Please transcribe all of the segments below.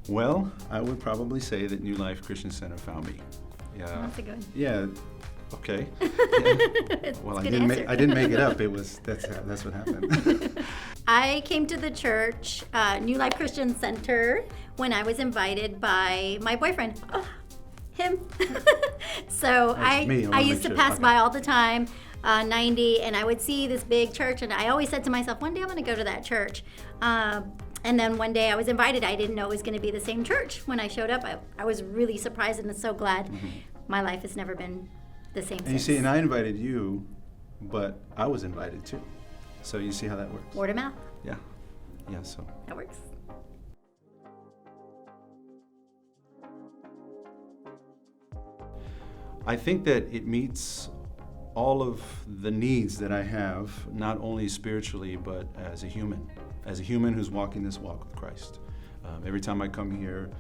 Well, I would probably say that New Life Christian Center found me. Yeah. That's a good one. Yeah. Okay. Well, I good didn't answer. I didn't make it up. That's what happened. I came to the church, New Life Christian Center, when I was invited by my boyfriend. Oh, him. So That's me. I used to pass Okay. by all the time, 90, and I would see this big church, and I always said to myself, one day I'm going to go to that church. And then one day I was invited. I didn't know it was going to be the same church. When I showed up, I was really surprised and so glad. My life has never been the same And you since. see, and I invited you, but I was invited too. So you see how that works? Word of mouth. Yeah. Yeah, so. That works. I think that it meets all of the needs that I have, not only spiritually, but as a human who's walking this walk with Christ. Every time I come here,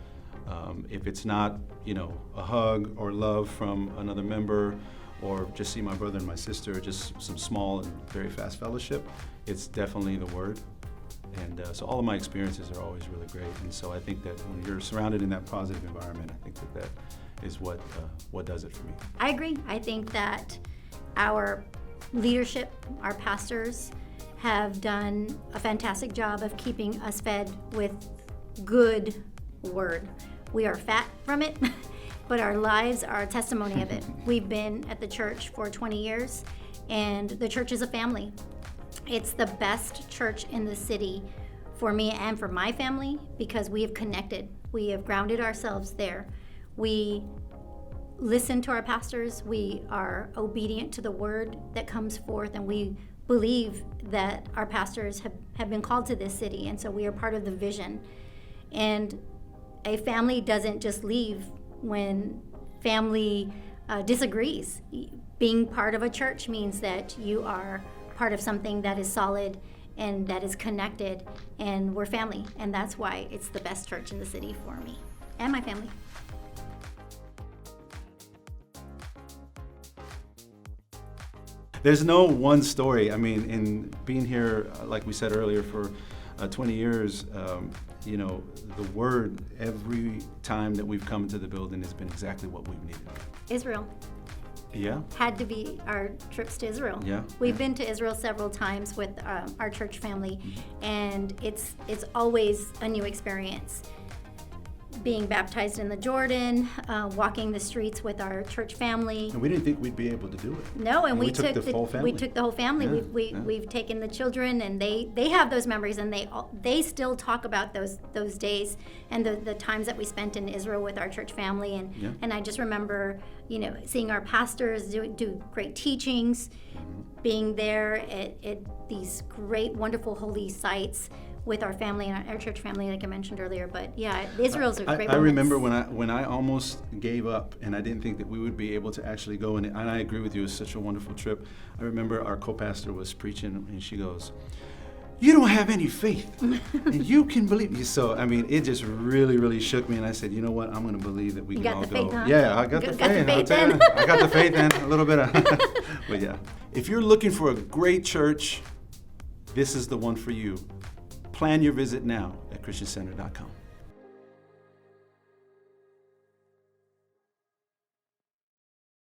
if it's not, a hug or love from another member, or just see my brother and my sister, just some small and very fast fellowship, it's definitely the Word. And so all of my experiences are always really great. And so I think that when you're surrounded in that positive environment, I think that is what does it for me. I agree. I think that our leadership, our pastors, have done a fantastic job of keeping us fed with good word. We are fat from it, but our lives are a testimony of it. We've been at the church for 20 years, and the church is a family. It's the best church in the city for me and for my family because we have connected. We have grounded ourselves there. We listen to our pastors. We are obedient to the word that comes forth, and we believe that our pastors have been called to this city, and so we are part of the vision. And a family doesn't just leave when family disagrees. Being part of a church means that you are part of something that is solid and that is connected, and we're family, and that's why it's the best church in the city for me and my family. There's no one story. I mean, in being here, like we said earlier, for 20 years, the word every time that we've come to the building has been exactly what we've needed. Israel Yeah. had to be our trips to Israel. Yeah. We've been to Israel several times with our church family, and it's always a new experience. Being baptized in the Jordan, walking the streets with our church family. And we didn't think we'd be able to do it. No, and we took the whole family. We took the whole family. Yeah, We've taken the children, and they have those memories, and they still talk about those days and the times that we spent in Israel with our church family. And I just remember, seeing our pastors do great teachings, being there at these great, wonderful, holy sites with our family and our church family, like I mentioned earlier. But yeah, Israel's a great. I remember when I almost gave up, and I didn't think that we would be able to actually go. And I agree with you, it was such a wonderful trip. I remember our co-pastor was preaching, and she goes, "You don't have any faith, and you can believe me." So I mean, it just really, really shook me, and I said, "You know what? I'm going to believe that we can all go." Faith, huh? Yeah, I got the faith. Faith I'll tell then. you. I got the faith then, a little bit. But yeah, if you're looking for a great church, this is the one for you. Plan your visit now at ChristianCenter.com.